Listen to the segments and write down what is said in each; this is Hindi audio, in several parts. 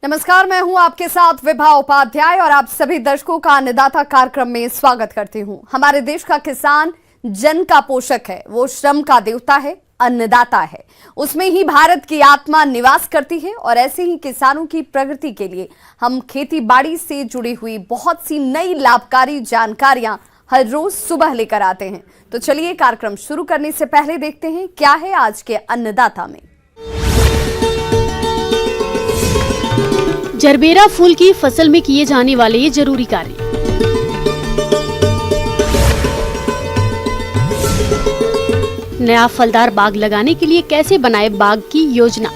नमस्कार, मैं हूं आपके साथ विभा उपाध्याय और आप सभी दर्शकों का अन्नदाता कार्यक्रम में स्वागत करती हूं। हमारे देश का किसान जन का पोषक है, वो श्रम का देवता है, अन्नदाता है। उसमें ही भारत की आत्मा निवास करती है और ऐसे ही किसानों की प्रगति के लिए हम खेती बाड़ी से जुड़ी हुई बहुत सी नई लाभकारी जानकारियां हर रोज सुबह लेकर आते हैं। तो चलिए कार्यक्रम शुरू करने से पहले देखते हैं क्या है आज के अन्नदाता में। जरबेरा फूल की फसल में किए जाने वाले ये जरूरी कार्य। नया फलदार बाग लगाने के लिए कैसे बनाए बाग की योजना।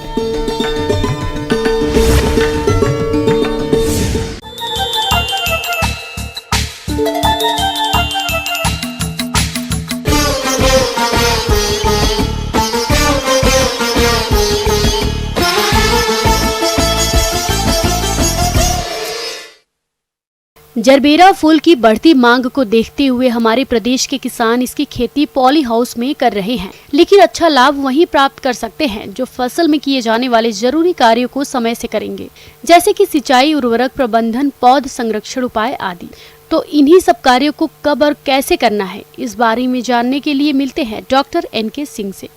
जरबेरा फूल की बढ़ती मांग को देखते हुए हमारे प्रदेश के किसान इसकी खेती पॉली हाउस में कर रहे हैं, लेकिन अच्छा लाभ वहीं प्राप्त कर सकते हैं जो फसल में किए जाने वाले जरूरी कार्यों को समय से करेंगे, जैसे कि सिंचाई, उर्वरक प्रबंधन, पौध संरक्षण उपाय आदि। तो इन्हीं सब कार्यों को कब और कैसे करना है, इस बारे में जानने के लिए मिलते हैं डॉक्टर NK सिंह से।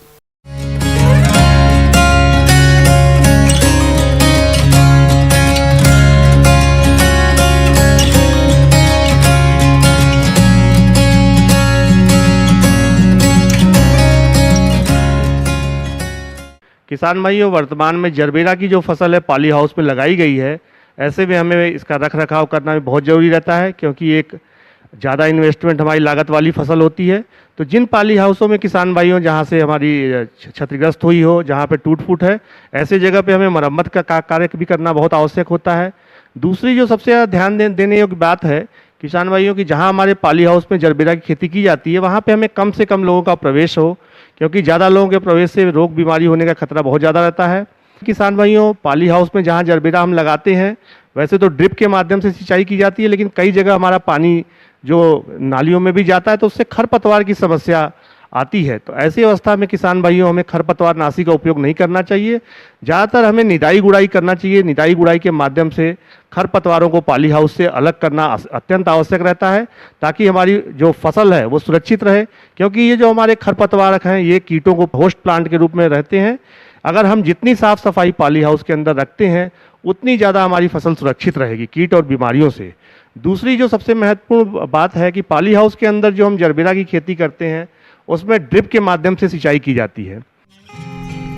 किसान भाइयों, वर्तमान में जरबेरा की जो फसल है पॉली हाउस में लगाई गई है, ऐसे में हमें इसका रख रखाव करना भी बहुत ज़रूरी रहता है, क्योंकि एक ज़्यादा इन्वेस्टमेंट हमारी लागत वाली फसल होती है। तो जिन पॉली हाउसों में किसान भाइयों जहाँ से हमारी क्षतिग्रस्त हुई हो, जहाँ पे टूट फूट है, ऐसे जगह पे हमें मरम्मत का कार्य भी करना बहुत आवश्यक होता है। दूसरी जो सबसे ज़्यादा ध्यान देने योग्य बात है किसान भाइयों की, जहाँ हमारे पॉली हाउस में जरबेरा की खेती की जाती है वहाँ पे हमें कम से कम लोगों का प्रवेश हो, क्योंकि ज़्यादा लोगों के प्रवेश से रोग बीमारी होने का खतरा बहुत ज़्यादा रहता है। किसान भाइयों, पॉली हाउस में जहाँ जरबेरा हम लगाते हैं, वैसे तो ड्रिप के माध्यम से सिंचाई की जाती है, लेकिन कई जगह हमारा पानी जो नालियों में भी जाता है तो उससे खरपतवार की समस्या आती है। तो ऐसी अवस्था में किसान भाइयों हमें खरपतवार नाशी का उपयोग नहीं करना चाहिए। ज़्यादातर हमें निदाई गुड़ाई करना चाहिए। निदाई गुड़ाई के माध्यम से खरपतवारों को पॉली हाउस से अलग करना अत्यंत आवश्यक रहता है, ताकि हमारी जो फसल है वो सुरक्षित रहे, क्योंकि ये जो हमारे खरपतवार हैं ये कीटों को होस्ट प्लांट के रूप में रहते हैं। अगर हम जितनी साफ सफाई पॉली हाउस के अंदर रखते हैं उतनी ज़्यादा हमारी फसल सुरक्षित रहेगी कीट और बीमारियों से। दूसरी जो सबसे महत्वपूर्ण बात है कि पॉली हाउस के अंदर जो हम जरबेरा की खेती करते हैं उसमें ड्रिप के माध्यम से सिंचाई की जाती है।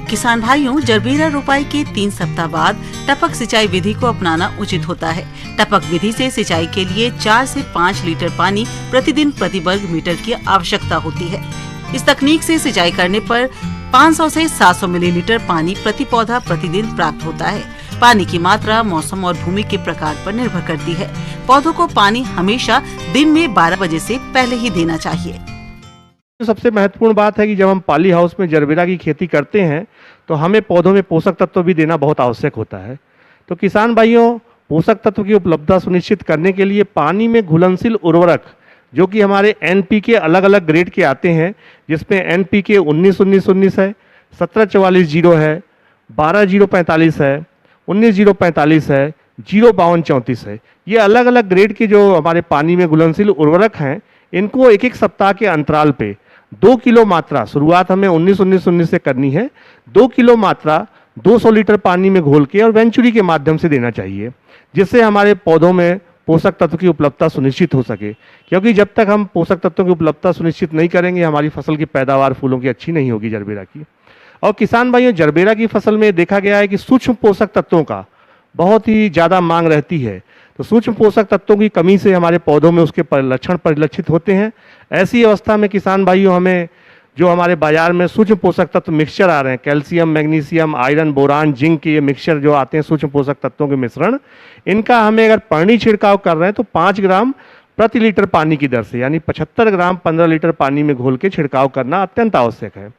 किसान भाइयों, जरबेरा रोपाई के 3 सप्ताह बाद टपक सिंचाई विधि को अपनाना उचित होता है। टपक विधि से सिंचाई के लिए 4 से 5 लीटर पानी प्रतिदिन प्रति वर्ग मीटर की आवश्यकता होती है। इस तकनीक से सिंचाई करने पर 500 से 700 मिलीलीटर पानी प्रति पौधा प्रतिदिन प्राप्त होता है। पानी की मात्रा मौसम और भूमि के प्रकार पर निर्भर करती है। पौधों को पानी हमेशा दिन में 12 बजे से पहले ही देना चाहिए। सबसे महत्वपूर्ण बात है कि जब हम पॉली हाउस में जरबेरा की खेती करते हैं तो हमें पौधों में पोषक तत्व भी देना बहुत आवश्यक होता है। तो किसान भाइयों, पोषक तत्व की उपलब्धता सुनिश्चित करने के लिए पानी में घुलनशील उर्वरक जो कि हमारे NPK अलग अलग ग्रेड के आते हैं, जिसमें NPK 19-19-19 है, 17-44-0 है, 12-0-45 है, 19-0-45 है, 0-52-34 है। ये अलग अलग ग्रेड के जो हमारे पानी में घुलनशील उर्वरक हैं, इनको एक सप्ताह के अंतराल पे 2 किलो मात्रा, शुरुआत हमें 19-19-19 से करनी है, 2 किलो मात्रा 200 लीटर पानी में घोल के और वेंचुरी के माध्यम से देना चाहिए, जिससे हमारे पौधों में पोषक तत्व की उपलब्धता सुनिश्चित हो सके। क्योंकि जब तक हम पोषक तत्वों की उपलब्धता सुनिश्चित नहीं करेंगे, हमारी फसल की पैदावार फूलों की अच्छी नहीं होगी जरबेरा की। और किसान भाइयों, जरबेरा की फसल में देखा गया है कि सूक्ष्म पोषक तत्वों का बहुत ही ज़्यादा मांग रहती है। तो सूक्ष्म पोषक तत्वों की कमी से हमारे पौधों में उसके लक्षण परिलक्षित होते हैं। ऐसी अवस्था में किसान भाइयों हमें जो हमारे बाजार में सूक्ष्म पोषक तत्व मिक्सचर आ रहे हैं, calcium, magnesium, iron, boron, zinc के ये मिक्सचर जो आते हैं सूक्ष्म पोषक तत्वों के मिश्रण, इनका हमें अगर पानी छिड़काव कर रहे हैं तो 5 ग्राम प्रति लीटर पानी की दर से, यानी 75 ग्राम 15 लीटर पानी में घोल के छिड़काव करना अत्यंत आवश्यक है।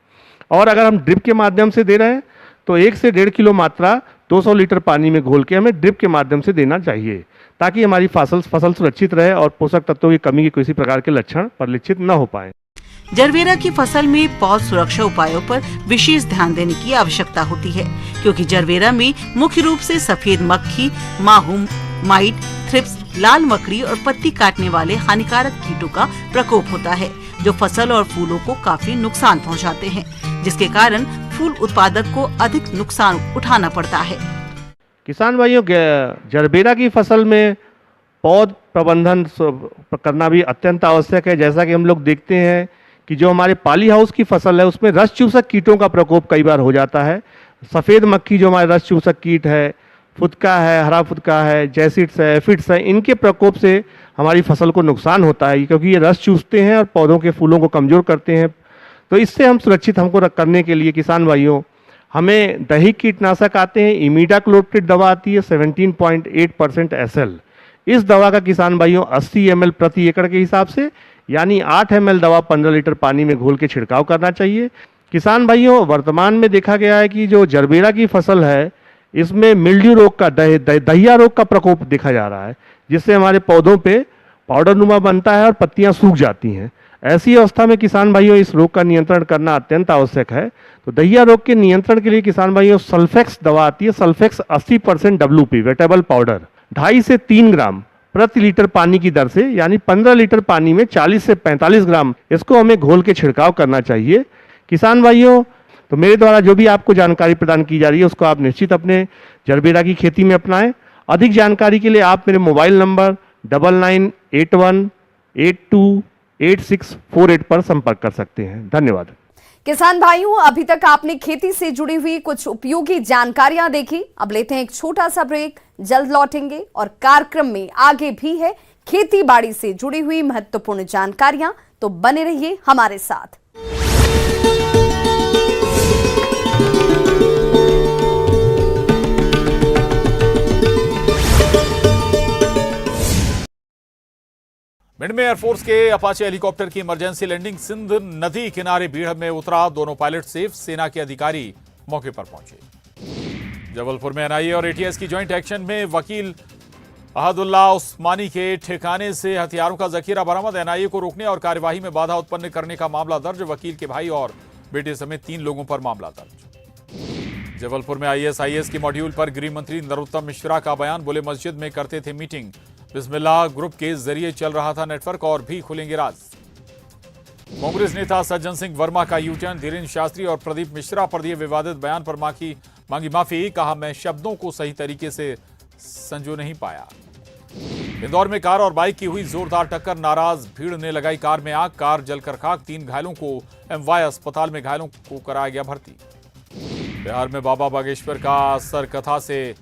और अगर हम ड्रिप के माध्यम से दे रहे हैं तो 1 से 1.5 किलो मात्रा 200 लीटर पानी में घोल के हमें ड्रिप के माध्यम से देना चाहिए, ताकि हमारी फसल सुरक्षित रहे और पोषक तत्वों की कमी के किसी प्रकार के लक्षण परिलक्षित न हो पाए। जरबेरा की फसल में पौध सुरक्षा उपायों पर विशेष ध्यान देने की आवश्यकता होती है, क्योंकि जरबेरा में मुख्य रूप से सफेद मक्खी, माहू, माइट, थ्रिप्स, लाल मकड़ी और पत्ती काटने वाले हानिकारक कीटों का प्रकोप होता है, जो फसल और फूलों को काफी नुकसान पहुंचाते हैं, जिसके कारण फूल उत्पादक को अधिक नुकसान उठाना पड़ता है। किसान भाइयों, जरबेरा की फसल में पौध प्रबंधन करना भी अत्यंत आवश्यक है। जैसा कि हम लोग देखते हैं कि जो हमारे पॉली हाउस की फसल है उसमें रस चूसक कीटों का प्रकोप कई बार हो जाता है। सफ़ेद मक्खी जो हमारे रस चूसक कीट है, फुदका है, हरा फुदका है, जैसिड्स है, एफिड्स है, इनके प्रकोप से हमारी फसल को नुकसान होता है, क्योंकि ये रस चूसते हैं और पौधों के फूलों को कमज़ोर करते हैं। तो इससे हम सुरक्षित करने के लिए किसान भाइयों, हमें दैहिक कीटनाशक आते हैं, इमीडाक्लोप्रिड दवा आती है 17.8% SL। इस दवा का किसान भाइयों 80 ml प्रति एकड़ के हिसाब से, यानी 8 ml दवा 15 लीटर पानी में घोल के छिड़काव करना चाहिए। किसान भाइयों, वर्तमान में देखा गया है कि जो जरबेरा की फसल है इसमें मिल्ड्यू रोग का दहिया रोग का प्रकोप देखा जा रहा है, जिससे हमारे पौधों पे पाउडर नुमा बनता है और पत्तियां सूख जाती हैं। ऐसी अवस्था में किसान भाइयों इस रोग का नियंत्रण करना अत्यंत आवश्यक है। तो दहिया रोग के नियंत्रण के लिए किसान भाइयों सल्फेक्स दवा आती है, सल्फेक्स 80% WP वेटेबल पाउडर 2.5 से 3 ग्राम प्रति लीटर पानी की दर से, यानी 15 लीटर पानी में 40 से 45 ग्राम इसको हमें घोल के छिड़काव करना चाहिए। किसान भाइयों, तो मेरे द्वारा जो भी आपको जानकारी प्रदान की जा रही है उसको आप निश्चित अपने जरबेरा की खेती में अपनाएं। अधिक जानकारी के लिए आप मेरे मोबाइल नंबर 9981828648 पर संपर्क कर सकते हैं। धन्यवाद। किसान भाइयों, अभी तक आपने खेती से जुड़ी हुई कुछ उपयोगी जानकारियां देखी। अब लेते हैं एक छोटा सा ब्रेक, जल्द लौटेंगे और कार्यक्रम में आगे भी है खेती बाड़ी से जुड़ी हुई महत्वपूर्ण जानकारियां, तो बने रहिए हमारे साथ। भिंड में एयरफोर्स के अपाचे हेलीकॉप्टर की इमरजेंसी लैंडिंग। सिंध नदी किनारे भीड़ में उतरा, दोनों पायलट सेफ, सेना के अधिकारी मौके पर पहुंचे। जबलपुर में एनआईए और एटीएस की ज्वाइंट एक्शन में वकील अहदुल्ला उस्मानी के ठिकाने से हथियारों का जखीरा बरामद। एनआईए को रोकने और कार्यवाही में बाधा उत्पन्न करने का मामला दर्ज। वकील के भाई और बेटे समेत 3 लोगों पर मामला दर्ज। जबलपुर में आईएसआईएस के मॉड्यूल पर गृह मंत्री नरोत्तम मिश्रा का बयान। बोले, मस्जिद में करते थे मीटिंग, बिस्मिल्लाह ग्रुप के जरिए चल रहा था नेटवर्क, और भी खुलेंगे राज। कांग्रेस नेता सज्जन सिंह वर्मा का यूटर्न। धीरेन्द्र शास्त्री और प्रदीप मिश्रा पर दिए विवादित बयान पर मांगी माफी। कहा, मैं शब्दों को सही तरीके से संजो नहीं पाया। इंदौर में कार और बाइक की हुई जोरदार टक्कर, नाराज भीड़ ने लगाई कार में आग, कार जलकर खाक। 3 घायलों को एमवाय अस्पताल में घायलों को कराया गया भर्ती। बिहार में बाबा बागेश्वर का असर कथा से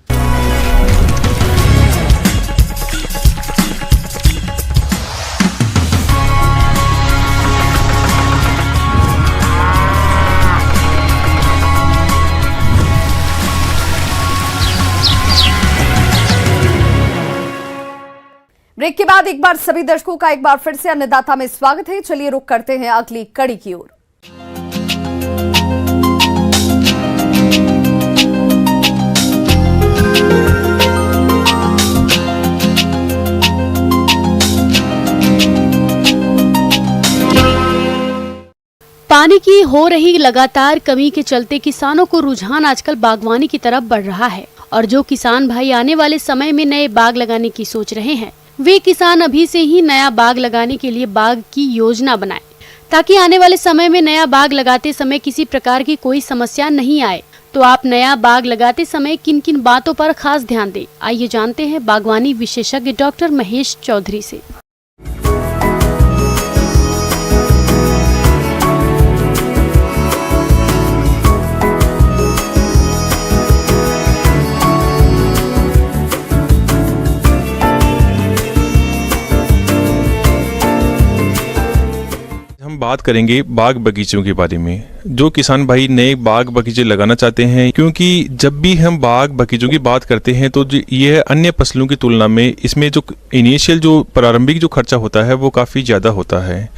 ब्रेक के बाद एक बार सभी दर्शकों का एक बार फिर से अन्नदाता में स्वागत है। चलिए रुक करते हैं अगली कड़ी की ओर। पानी की हो रही लगातार कमी के चलते किसानों को रुझान आजकल बागवानी की तरफ बढ़ रहा है, और जो किसान भाई आने वाले समय में नए बाग लगाने की सोच रहे हैं, वे किसान अभी से ही नया बाग लगाने के लिए बाग की योजना बनाएं, ताकि आने वाले समय में नया बाग लगाते समय किसी प्रकार की कोई समस्या नहीं आए। तो आप नया बाग लगाते समय किन किन बातों पर खास ध्यान दें, आइए जानते हैं बागवानी विशेषज्ञ डॉक्टर महेश चौधरी से। बात करेंगे बाग बगीचों के बारे में। जो किसान भाई नए बाग बगीचे लगाना चाहते हैं, क्योंकि जब भी हम बाग बगीचों की बात करते हैं तो ये अन्य फसलों की तुलना में इसमें जो इनिशियल जो प्रारंभिक जो खर्चा होता है वो काफ़ी ज़्यादा होता है।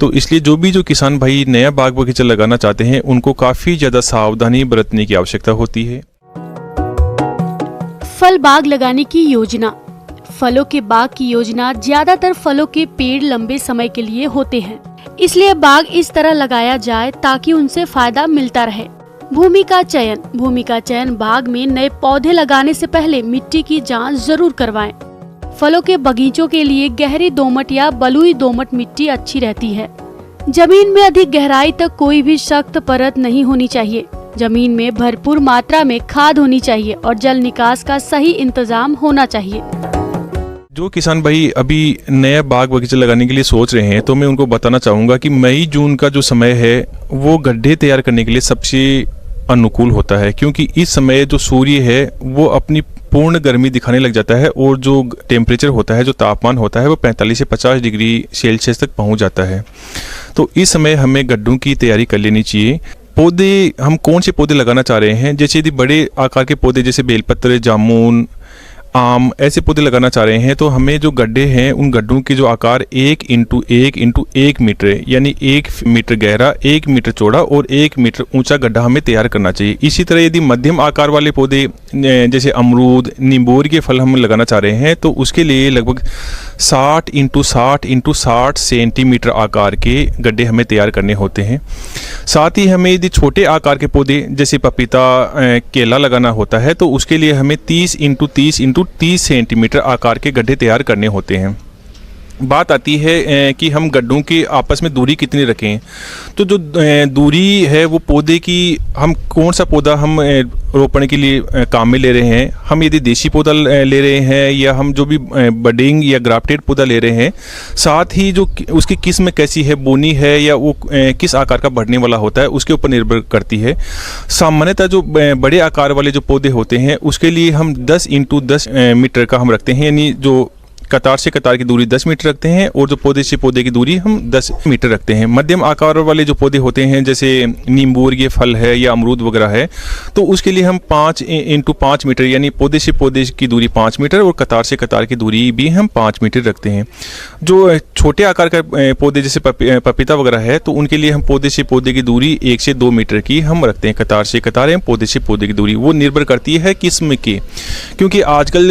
तो इसलिए जो किसान भाई नया बाग बगीचा लगाना चाहते हैं उनको काफ़ी ज़्यादा सावधानी बरतने की आवश्यकता होती है। फल बाग लगाने की योजना। फलों के बाग की योजना ज्यादातर फलों के पेड़ लंबे समय के लिए होते हैं, इसलिए बाग इस तरह लगाया जाए ताकि उनसे फायदा मिलता रहे। भूमि का चयन बाग में नए पौधे लगाने से पहले मिट्टी की जांच जरूर करवाएं। फलों के बगीचों के लिए गहरी दोमट या बलुई दोमट मिट्टी अच्छी रहती है। जमीन में अधिक गहराई तक कोई भी सख्त परत नहीं होनी चाहिए। जमीन में भरपूर मात्रा में खाद होनी चाहिए और जल निकास का सही इंतजाम होना चाहिए। जो किसान भाई अभी नया बाग बगीचा लगाने के लिए सोच रहे हैं तो मैं उनको बताना चाहूँगा कि मई जून का जो समय है वो गड्ढे तैयार करने के लिए सबसे अनुकूल होता है, क्योंकि इस समय जो सूर्य है वो अपनी पूर्ण गर्मी दिखाने लग जाता है और जो टेम्परेचर होता है, जो तापमान होता है वो 45 से 50 डिग्री सेल्सियस तक पहुंच जाता है। तो इस समय हमें गड्ढों की तैयारी कर लेनी चाहिए। पौधे हम कौन से पौधे लगाना चाह रहे हैं, जैसे यदि बड़े आकार के पौधे जैसे बेलपत्र, जामुन, आम ऐसे पौधे लगाना चाह रहे हैं तो हमें जो गड्ढे हैं उन गड्ढों के जो आकार 1 इंटू 1 मीटर यानी 1 मीटर गहरा, 1 मीटर चौड़ा और 1 मीटर ऊंचा गड्ढा हमें तैयार करना चाहिए। इसी तरह यदि मध्यम आकार वाले पौधे जैसे अमरूद, नींबूर के फल हम लगाना चाह रहे हैं तो उसके लिए लगभग 60 इंटू 60 सेंटीमीटर आकार के गड्ढे हमें तैयार करने होते हैं। साथ ही हमें यदि छोटे आकार के पौधे जैसे पपीता, केला लगाना होता है तो उसके लिए हमें 30 इंटू 30 सेंटीमीटर आकार के गड्ढे तैयार करने होते हैं। बात आती है कि हम गड्ढों के आपस में दूरी कितनी रखें। तो जो दूरी है वो पौधे की, हम कौन सा पौधा हम रोपण के लिए काम में ले रहे हैं, हम यदि देसी पौधा ले रहे हैं या हम जो भी बडिंग या ग्राफ्टेड पौधा ले रहे हैं, साथ ही जो उसकी किस्म कैसी है, बोनी है या वो किस आकार का बढ़ने वाला होता है उसके ऊपर निर्भर करती है। सामान्यतः जो बड़े आकार वाले जो पौधे होते हैं उसके लिए हम 10 इंटू 10 मीटर का हम रखते हैं, यानी जो कतार से कतार की दूरी 10 मीटर रखते हैं और जो पौधे से पौधे की दूरी हम 10 मीटर रखते हैं। मध्यम आकार वाले जो पौधे होते हैं जैसे नींबूर ये फल है या अमरूद वगैरह है तो उसके लिए हम 5 इंटू 5 मीटर यानी पौधे से पौधे की दूरी 5 मीटर और कतार से कतार की दूरी भी हम 5 मीटर रखते हैं। जो छोटे आकार का पौधे जैसे पपीता वगैरह है तो उनके लिए हम पौधे से पौधे की दूरी 1 से 2 मीटर की हम रखते हैं। कतार से कतार या पौधे से पौधे की दूरी वो निर्भर करती है किस्म की, क्योंकि आजकल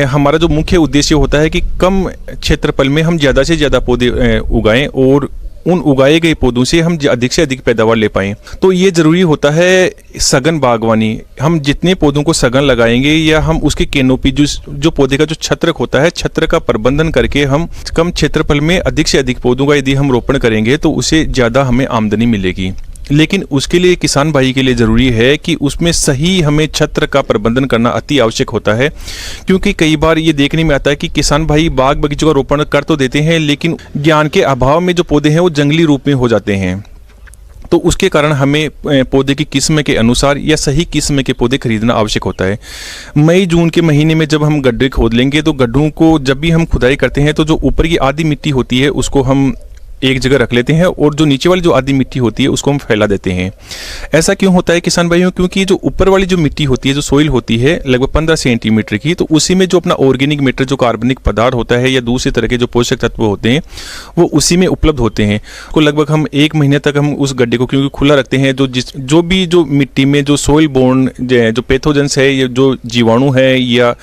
हमारा जो मुख्य उद्देश्य होता है कि कम क्षेत्रफल में हम ज़्यादा से ज़्यादा पौधे उगाएं और उन उगाए गए पौधों से हम अधिक से अधिक पैदावार ले पाएं। तो ये ज़रूरी होता है सघन बागवानी। हम जितने पौधों को सघन लगाएंगे या हम उसके कैनोपी जो पौधे का जो छत्रक होता है, छत्र का प्रबंधन करके हम कम क्षेत्रफल में अधिक से अधिक पौधों का यदि हम रोपण करेंगे तो उससे ज़्यादा हमें आमदनी मिलेगी। लेकिन उसके लिए किसान भाई के लिए ज़रूरी है कि उसमें सही हमें छत्र का प्रबंधन करना अति आवश्यक होता है, क्योंकि कई बार ये देखने में आता है कि किसान भाई बाग बगीचों का रोपण कर तो देते हैं लेकिन ज्ञान के अभाव में जो पौधे हैं वो जंगली रूप में हो जाते हैं। तो उसके कारण हमें पौधे की किस्म के अनुसार या सही किस्म के पौधे खरीदना आवश्यक होता है। मई जून के महीने में जब हम गड्ढे खोद लेंगे तो गड्ढों को जब भी हम खुदाई करते हैं तो जो ऊपर की आधी मिट्टी होती है उसको हम एक जगह रख लेते हैं और जो नीचे वाली जो आधी मिट्टी होती है उसको हम फैला देते हैं। ऐसा क्यों होता है किसान भाइयों? क्योंकि जो ऊपर वाली जो मिट्टी होती है, जो सोइल होती है लगभग 15 सेंटीमीटर की, तो उसी में जो अपना ऑर्गेनिक मैटर, जो कार्बनिक पदार्थ होता है या दूसरे तरह के जो पोषक तत्व होते हैं वो उसी में उपलब्ध होते हैं। तो लगभग हम 1 महीने तक हम उस गड्ढे को क्योंकि खुला रखते हैं, जो मिट्टी में जो सोइल बोर्न जो पैथोजेंस है या जो जीवाणु है या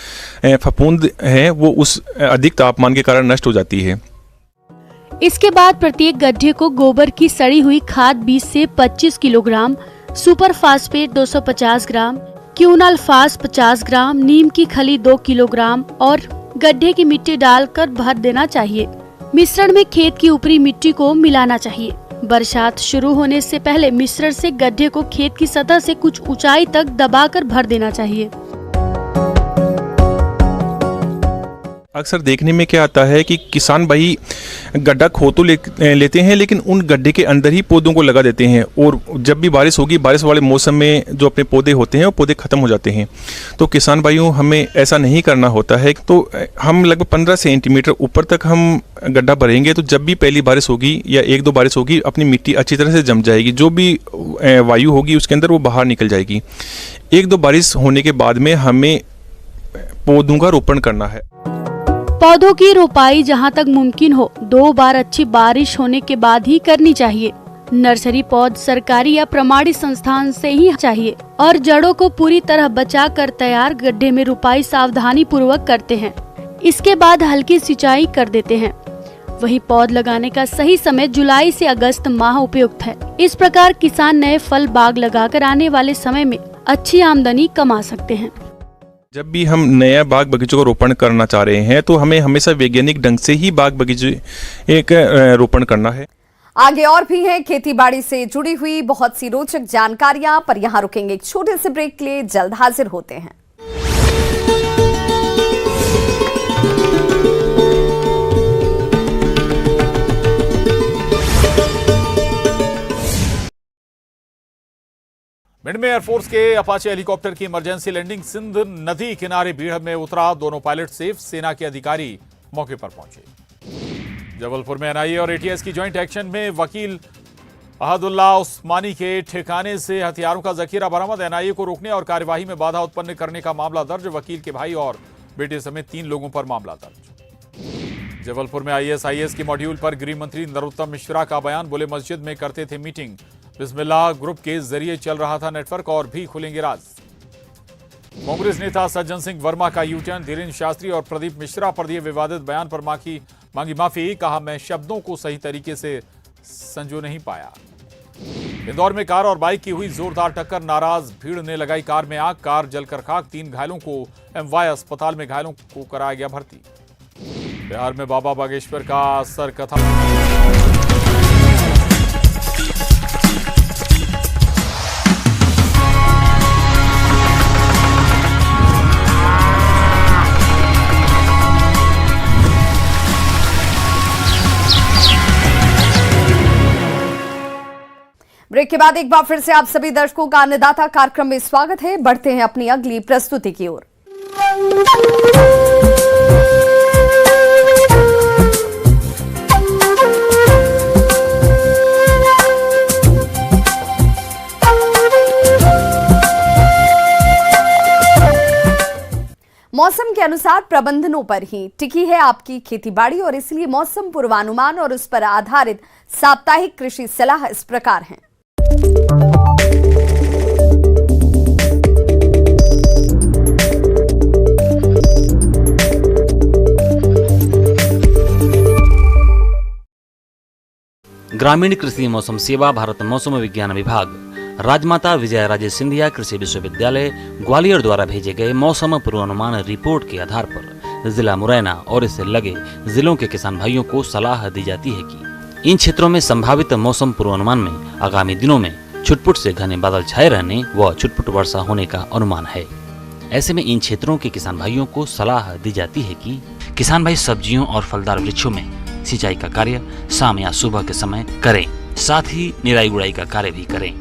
फफूंद है वो उस अधिक तापमान के कारण नष्ट हो जाती है। इसके बाद प्रत्येक गड्ढे को गोबर की सड़ी हुई खाद 20 से 25 किलोग्राम, सुपर फास्फेट 250 ग्राम, क्यूनाल्फास 50 ग्राम, नीम की खली 2 किलोग्राम और गड्ढे की मिट्टी डालकर भर देना चाहिए। मिश्रण में खेत की ऊपरी मिट्टी को मिलाना चाहिए। बरसात शुरू होने से पहले मिश्रण से गड्ढे को खेत की सतह से कुछ ऊंचाई तक दबाकर भर देना चाहिए। अक्सर देखने में क्या आता है कि किसान भाई गड्ढा खो तो लेते हैं लेकिन उन गड्ढे के अंदर ही पौधों को लगा देते हैं और जब भी बारिश होगी, बारिश वाले मौसम में जो अपने पौधे होते हैं वो पौधे खत्म हो जाते हैं। तो किसान भाइयों हमें ऐसा नहीं करना होता है। तो हम लगभग 15 सेंटीमीटर ऊपर तक हम गड्ढा भरेंगे तो जब भी पहली बारिश होगी या 1-2 बारिश होगी अपनी मिट्टी अच्छी तरह से जम जाएगी, जो भी वायु होगी उसके अंदर वो बाहर निकल जाएगी। 1-2 बारिश होने के बाद में हमें पौधों का रोपण करना है। पौधों की रोपाई जहां तक मुमकिन हो 2 बार अच्छी बारिश होने के बाद ही करनी चाहिए। नर्सरी पौध सरकारी या प्रमाणित संस्थान से ही चाहिए और जड़ों को पूरी तरह बचाकर तैयार गड्ढे में रोपाई सावधानी पूर्वक करते हैं। इसके बाद हल्की सिंचाई कर देते हैं। वहीं पौध लगाने का सही समय जुलाई से अगस्त माह उपयुक्त है। इस प्रकार किसान नए फल बाग लगाकर आने वाले समय में अच्छी आमदनी कमा सकते हैं। जब भी हम नया बाग बगीचों का रोपण करना चाह रहे हैं तो हमें हमेशा वैज्ञानिक ढंग से ही बाग बगीचे एक रोपण करना है। आगे और भी है खेती बाड़ी से जुड़ी हुई बहुत सी रोचक जानकारियां, पर यहां रुकेंगे एक छोटे से ब्रेक के लिए। जल्द हाजिर होते हैं। भिंड में एयरफोर्स के अपाचे हेलीकॉप्टर की इमरजेंसी लैंडिंग सिंध नदी किनारे बीड़ में उतरा। दोनों पायलट सेफ, सेना के अधिकारी मौके पर पहुंचे। जबलपुर में एनआईए और एटीएस की ज्वाइंट एक्शन में वकील अहदुल्ला उस्मानी के ठिकाने से हथियारों का जखीरा बरामद। एनआईए को रोकने और कार्यवाही में बाधा उत्पन्न करने का मामला दर्ज। वकील के भाई और बेटे समेत 3 लोगों पर मामला दर्ज। जबलपुर में आईएसआईएस के मॉड्यूल पर गृह मंत्री नरोत्तम मिश्रा का बयान। बोले, मस्जिद में करते थे मीटिंग, बिस्मिल्लाह ग्रुप के जरिए चल रहा था नेटवर्क, और भी खुलेंगे राज। कांग्रेस नेता सज्जन सिंह वर्मा का यूटर्न। धीरेन्द्र शास्त्री और प्रदीप मिश्रा पर दिए विवादित बयान पर मांगी माफी। कहा, मैं शब्दों को सही तरीके से संजो नहीं पाया। इंदौर में कार और बाइक की हुई जोरदार टक्कर। नाराज भीड़ ने लगाई कार में आग। कार जलकर खाक। 3 घायलों को एमवाय अस्पताल में घायलों को कराया गया भर्ती। बिहार में बाबा बागेश्वर का असर कथा। ब्रेक के बाद एक बार फिर से आप सभी दर्शकों का अन्नदाता कार्यक्रम में स्वागत है। बढ़ते हैं अपनी अगली प्रस्तुति की ओर। मौसम के अनुसार प्रबंधनों पर ही टिकी है आपकी खेतीबाड़ी, और इसलिए मौसम पूर्वानुमान और उस पर आधारित साप्ताहिक कृषि सलाह इस प्रकार है। ग्रामीण कृषि मौसम सेवा, भारत मौसम विज्ञान विभाग, राजमाता विजय राजे सिंधिया कृषि विश्वविद्यालय ग्वालियर द्वारा भेजे गए मौसम पूर्वानुमान रिपोर्ट के आधार पर जिला मुरैना और इससे लगे जिलों के किसान भाइयों को सलाह दी जाती है कि इन क्षेत्रों में संभावित मौसम पूर्वानुमान में आगामी दिनों में छुटपुट से घने बादल छाए रहने व छुटपुट वर्षा होने का अनुमान है। ऐसे में इन क्षेत्रों के किसान भाइयों को सलाह दी जाती है कि किसान भाई सब्जियों और फलदार वृक्षों में सिंचाई का कार्य शाम या सुबह के समय करें, साथ ही निराई गुड़ाई का कार्य भी करें।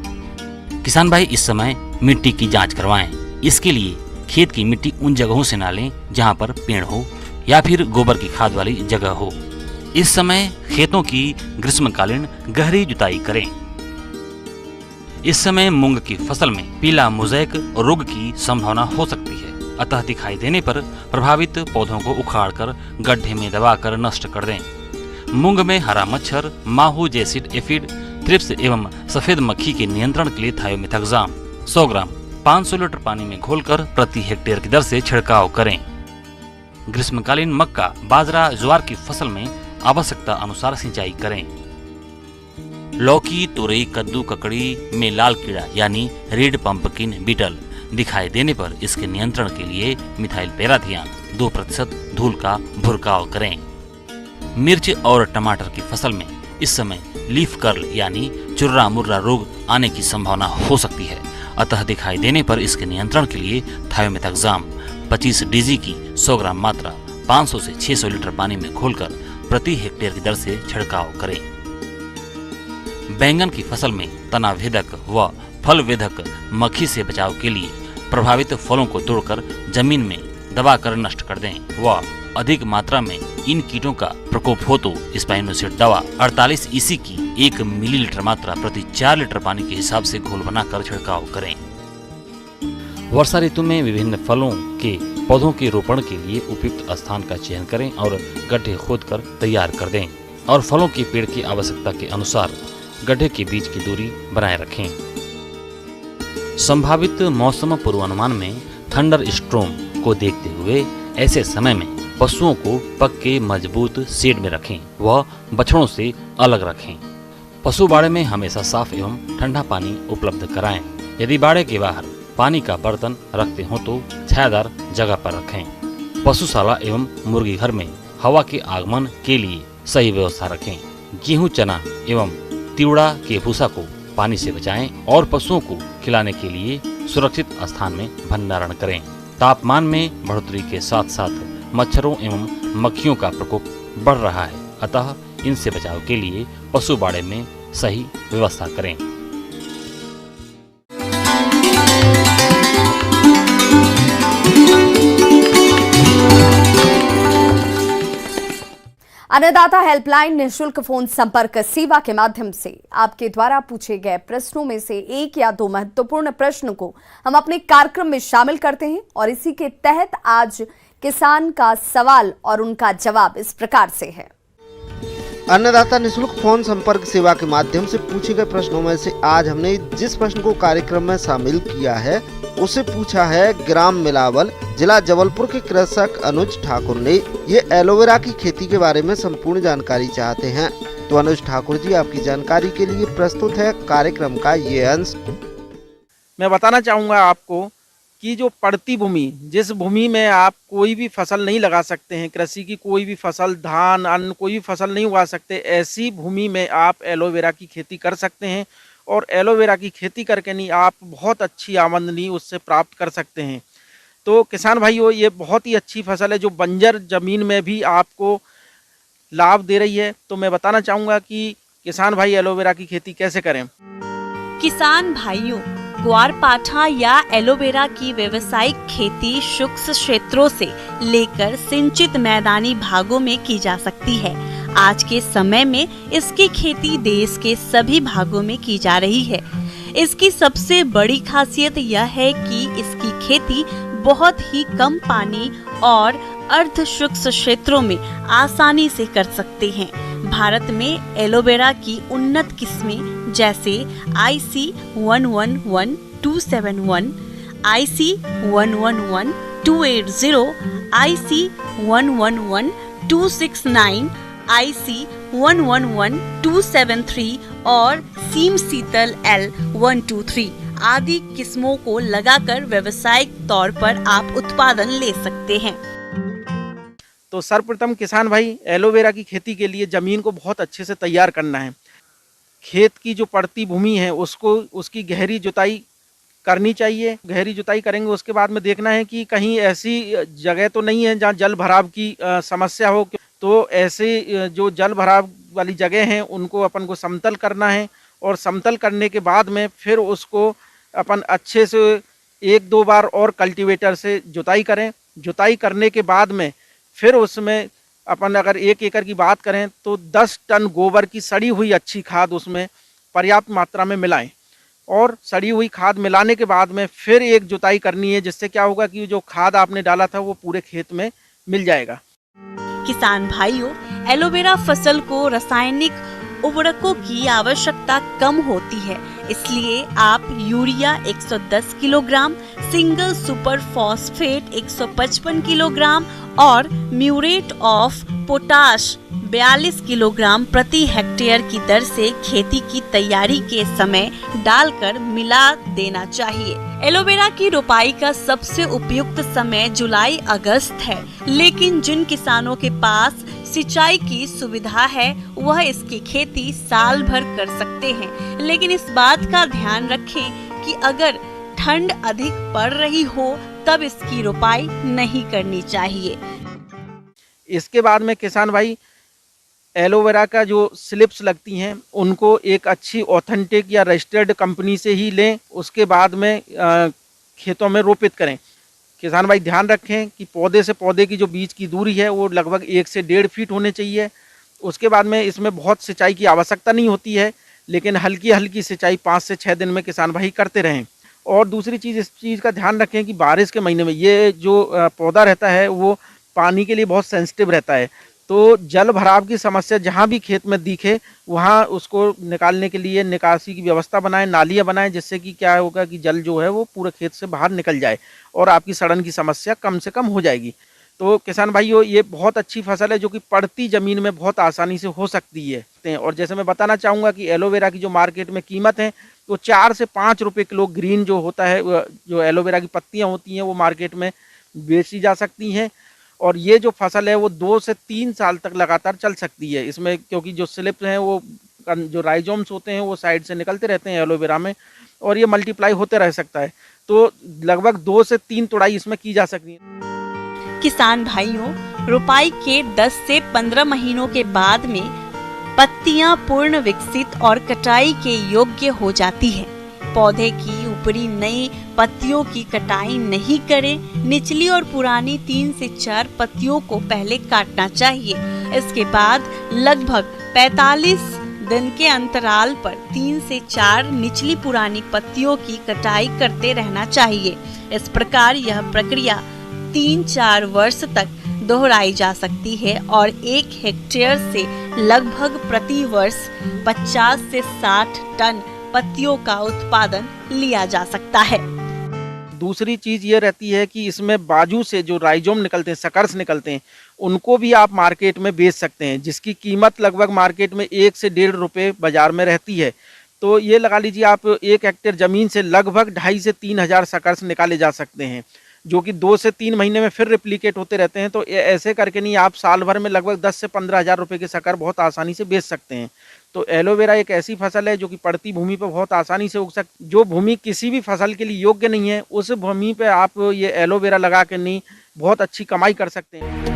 किसान भाई इस समय मिट्टी की जांच करवाएं। इसके लिए खेत की मिट्टी उन जगहों से ना लें जहां पर पेड़ हो या फिर गोबर की खाद वाली जगह हो। इस समय खेतों की ग्रीष्मकालीन गहरी जुताई करें। इस समय मूंग की फसल में पीला मोज़ेक रोग की संभावना हो सकती है, अतः दिखाई देने पर प्रभावित पौधों को उखाड़कर गड्ढे में दबाकर नष्ट कर दें। मूंग में हरा मच्छर, माहू जैसिड एफिड, थ्रिप्स एवं सफेद मक्खी के नियंत्रण के लिए थायोमेथाक्साम 100 ग्राम 500 लीटर पानी में घोलकर प्रति हेक्टेयर की दर से छिड़काव करें। ग्रीष्मकालीन मक्का, बाजरा, ज्वार की फसल में आवश्यकता अनुसार सिंचाई करें। लौकी, तुरई, कद्दू, ककड़ी में लाल कीड़ा यानी रेड पंपकिन बीटल दिखाई देने पर इसके नियंत्रण के लिए मिथाइल पैराथियान 2% धूल का भुरकाव करें। मिर्च और टमाटर की फसल में इस समय लीफ कर्ल यानी चुर्रा मुर्रा रोग आने की संभावना हो सकती है, अतः दिखाई देने पर इसके नियंत्रण के लिए थायोमेथाक्साम 25 डीजी की 100 ग्राम मात्रा 500 से 600 लीटर पानी में घोलकर प्रति हेक्टेयर की दर से छिड़काव करें। बैंगन की फसल में तना भेदक व फल वेधक मक्खी से बचाव के लिए प्रभावित फलों को तोड़कर जमीन में दबाकर नष्ट कर दें व अधिक मात्रा में इन कीटों का प्रकोप हो तो स्पाइनोसेट दवा 48 EC की 1 मिलीलीटर मात्रा प्रति 4 लीटर पानी के हिसाब से घोल बनाकर छिड़काव करें। वर्षा ऋतु में विभिन्न फलों के पौधों के रोपण के लिए उपयुक्त स्थान का चयन करें और गड्ढे खोदकर तैयार कर दें और फलों के पेड़ की आवश्यकता के अनुसार गड्ढे के बीच की दूरी बनाए रखें। संभावित मौसम पूर्वानुमान में थंडर स्ट्रोम को देखते हुए ऐसे समय में पशुओं को पक्के मजबूत शेड में रखें व बछड़ों से अलग रखें। पशु बाड़े में हमेशा साफ एवं ठंडा पानी उपलब्ध कराएं। यदि बाड़े के बाहर पानी का बर्तन रखते हो तो छायादार जगह पर रखें। पशुशाला एवं मुर्गी घर में हवा के आगमन के लिए सही व्यवस्था रखें। गेहूं, चना एवं तिवड़ा के भूसा को पानी से बचाएं और पशुओं को खिलाने के लिए सुरक्षित स्थान में भंडारण करें। तापमान में बढ़ोतरी के साथ साथ मच्छरों एवं मक्खियों का प्रकोप बढ़ रहा है, अतः इनसे बचाव के लिए पशु बाड़े में सही व्यवस्था करें। अन्नदाता हेल्पलाइन निःशुल्क फोन संपर्क सेवा के माध्यम से आपके द्वारा पूछे गए प्रश्नों में से एक या दो महत्वपूर्ण प्रश्न को हम अपने कार्यक्रम में शामिल करते हैं और इसी के तहत आज किसान का सवाल और उनका जवाब इस प्रकार से है। अन्नदाता निःशुल्क फोन संपर्क सेवा के माध्यम से पूछे गए प्रश्नों में से आज हमने जिस प्रश्न को कार्यक्रम में शामिल किया है उसे पूछा है ग्राम मिलावल, जिला जबलपुर के कृषक अनुज ठाकुर ने। ये एलोवेरा की खेती के बारे में संपूर्ण जानकारी चाहते हैं। तो अनुज ठाकुर जी, आपकी जानकारी के लिए प्रस्तुत है कार्यक्रम का ये अंश। मैं बताना चाहूँगा आपको कि जो पड़ती भूमि, जिस भूमि में आप कोई भी फसल नहीं लगा सकते हैं, कृषि की कोई भी फसल, धान, अन्न कोई भी फसल नहीं उगा सकते, ऐसी भूमि में आप एलोवेरा की खेती कर सकते हैं और एलोवेरा की खेती करके नहीं आप बहुत अच्छी आमदनी उससे प्राप्त कर सकते हैं। तो किसान भाइयों, ये बहुत ही अच्छी फसल है जो बंजर ज़मीन में भी आपको लाभ दे रही है। तो मैं बताना चाहूँगा कि किसान भाई एलोवेरा की खेती कैसे करें। किसान भाइयों, ग्वारपाठा या एलोवेरा की व्यावसायिक खेती शुष्क क्षेत्रों से लेकर सिंचित मैदानी भागों में की जा सकती है। आज के समय में इसकी खेती देश के सभी भागों में की जा रही है। इसकी सबसे बड़ी खासियत यह है कि इसकी खेती बहुत ही कम पानी और अर्ध शुष्क क्षेत्रों में आसानी से कर सकते हैं। भारत में एलोवेरा की उन्नत किस्में जैसे IC 111271, IC 111280, IC 111269, IC 111273 और सीम शीतल L123 आदि किस्मों को लगाकर व्यावसायिक तौर पर आप उत्पादन ले सकते हैं। तो सर्वप्रथम किसान भाई एलोवेरा की खेती के लिए ज़मीन को बहुत अच्छे से तैयार करना है। खेत की जो पड़ती भूमि है उसकी गहरी जुताई करनी चाहिए। गहरी जुताई करेंगे उसके बाद में देखना है कि कहीं ऐसी जगह तो नहीं है जहाँ जल भराव की समस्या हो। तो ऐसे जो जल भराव वाली जगह हैं उनको अपन को समतल करना है और समतल करने के बाद में फिर उसको अपन अच्छे से 1-2 बार और कल्टीवेटर से जुताई करें। जुताई करने के बाद में फिर उसमें अपन अगर 1 एकड़ की बात करें तो 10 टन गोबर की सड़ी हुई अच्छी खाद उसमें पर्याप्त मात्रा में मिलाएं और सड़ी हुई खाद मिलाने के बाद में फिर एक जुताई करनी है, जिससे क्या होगा कि जो खाद आपने डाला था वो पूरे खेत में मिल जाएगा। किसान भाइयों, एलोवेरा फसल को रासायनिक उर्वरकों की आवश्यकता कम होती है, इसलिए आप urea 110 kilogram, single super phosphate 155 kilogram और म्यूरेट ऑफ पोटाश 42 किलोग्राम प्रति हेक्टेयर की दर से खेती की तैयारी के समय डालकर मिला देना चाहिए। एलोवेरा की रोपाई का सबसे उपयुक्त समय जुलाई अगस्त है, लेकिन जिन किसानों के पास सिंचाई की सुविधा है वह इसकी खेती साल भर कर सकते हैं, लेकिन इस बात का ध्यान रखें कि अगर ठंड अधिक पड़ रही हो तब इसकी रोपाई नहीं करनी चाहिए। इसके बाद में किसान भाई एलोवेरा का जो स्लिप्स लगती हैं उनको एक अच्छी ऑथेंटिक या रजिस्टर्ड कंपनी से ही लें, उसके बाद में खेतों में रोपित करें। किसान भाई ध्यान रखें कि पौधे से पौधे की जो बीच की दूरी है वो लगभग 1 से 1.5 फीट होने चाहिए। उसके बाद में इसमें बहुत सिंचाई की आवश्यकता नहीं होती है, लेकिन हल्की हल्की सिंचाई 5 से 6 दिन में किसान भाई करते रहें। और दूसरी चीज़, इस चीज़ का ध्यान रखें कि बारिश के महीने में ये जो पौधा रहता है वो पानी के लिए बहुत सेंसिटिव रहता है। तो जल भराव की समस्या जहाँ भी खेत में दिखे वहाँ उसको निकालने के लिए निकासी की व्यवस्था बनाएं, नालियाँ बनाएं, जिससे कि क्या होगा कि जल जो है वो पूरे खेत से बाहर निकल जाए और आपकी सड़न की समस्या कम से कम हो जाएगी। तो किसान भाइयों ये बहुत अच्छी फसल है जो कि पड़ती ज़मीन में बहुत आसानी से हो सकती है। और जैसे मैं बताना चाहूँगा कि एलोवेरा की जो मार्केट में कीमत है वो 4 से 5 रुपए किलो ग्रीन जो होता है, जो एलोवेरा की पत्तियाँ होती हैं वो मार्केट में बेची जा सकती हैं। और ये जो फसल है वो 2 से 3 साल तक लगातार चल सकती है इसमें, क्योंकि जो स्लिप्स हैं वो जो राइजोम्स होते हैं वो साइड से निकलते रहते हैं एलोवेरा में और ये मल्टीप्लाई होते रह सकता है। तो लगभग 2 से 3 तुड़ाई इसमें की जा सकती है। किसान भाइयों, रुपाई के 10 से 15 महीनों के बाद में पत्तियां पूर्ण विकसित और कटाई के योग्य हो जाती है। पौधे की ऊपरी नई पत्तियों की कटाई नहीं करें। निचली और पुरानी 3 से 4 पत्तियों को पहले काटना चाहिए। इसके बाद लगभग 45 दिन के अंतराल पर 3 से 4 निचली पुरानी पत्तियों की कटाई करते रहना चाहिए। इस प्रकार यह प्रक्रिया 3-4 वर्ष तक दोहराई जा सकती है और 1 हेक्टेयर से लगभग प्रति वर्ष 50 से 60 टन पत्तियों का उत्पादन लिया जा सकता है। दूसरी चीज ये रहती है कि इसमें बाजू से जो राइजोम निकलते हैं, सकर्स निकलते हैं, उनको भी आप मार्केट में बेच सकते हैं, जिसकी कीमत लगभग मार्केट में 1 से 1.5 रुपए बाजार में रहती है। तो ये लगा लीजिए आप 1 हेक्टेयर जमीन से लगभग 2.5 से 3 हज़ार सकर्स निकाले जा सकते हैं, जो कि 2 से 3 महीने में फिर रिप्लिकेट होते रहते हैं। तो ऐसे करके नहीं, आप साल भर में लगभग 10 से 15 हज़ार रुपये के शक्कर बहुत आसानी से बेच सकते हैं। तो एलोवेरा एक ऐसी फसल है जो कि पड़ती भूमि पर बहुत आसानी से उग सकती। जो भूमि किसी भी फसल के लिए योग्य नहीं है, उस भूमि पे आप ये एलोवेरा लगा के नहीं बहुत अच्छी कमाई कर सकते हैं।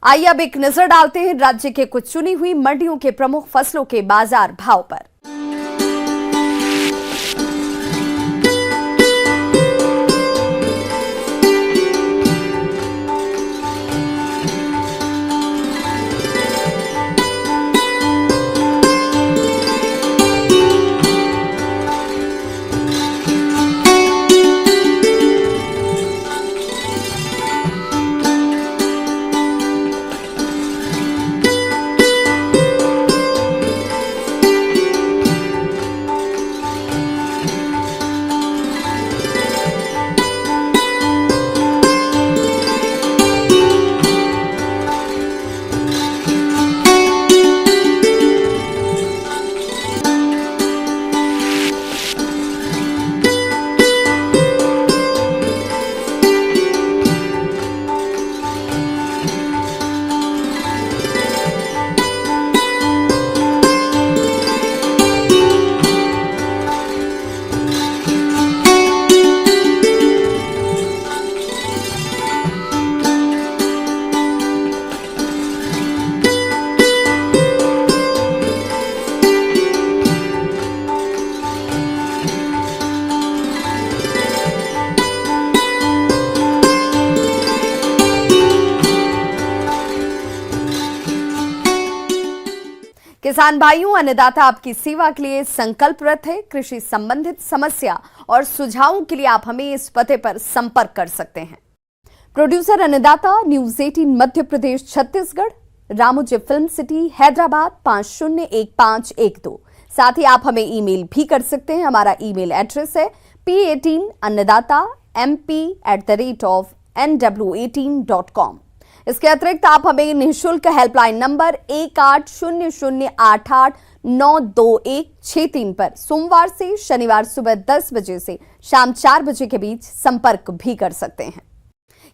आइए अब एक नजर डालते हैं राज्य के कुछ चुनी हुई मंडियों के प्रमुख फसलों के बाजार भाव पर। किसान भाइयों, अन्नदाता आपकी सेवा के लिए संकल्परत है। कृषि संबंधित समस्या और सुझावों के लिए आप हमें इस पते पर संपर्क कर सकते हैं। प्रोड्यूसर अन्नदाता, news 18 Madhya Pradesh Chhattisgarh, Ramoji film city Hyderabad 501512। साथ ही आप हमें ईमेल भी कर सकते हैं। हमारा ईमेल एड्रेस है p18annadatamp@nw18.com। इसके अतिरिक्त आप हमें निःशुल्क हेल्पलाइन नंबर 180088922163 पर सोमवार से शनिवार सुबह 10 बजे से शाम 4 बजे के बीच संपर्क भी कर सकते हैं।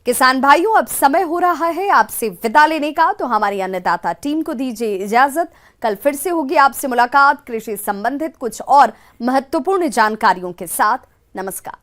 किसान भाइयों, अब समय हो रहा है आपसे विदा लेने का, तो हमारी अन्नदाता टीम को दीजिए इजाजत। कल फिर से होगी आपसे मुलाकात कृषि संबंधित कुछ और महत्वपूर्ण जानकारियों के साथ। नमस्कार।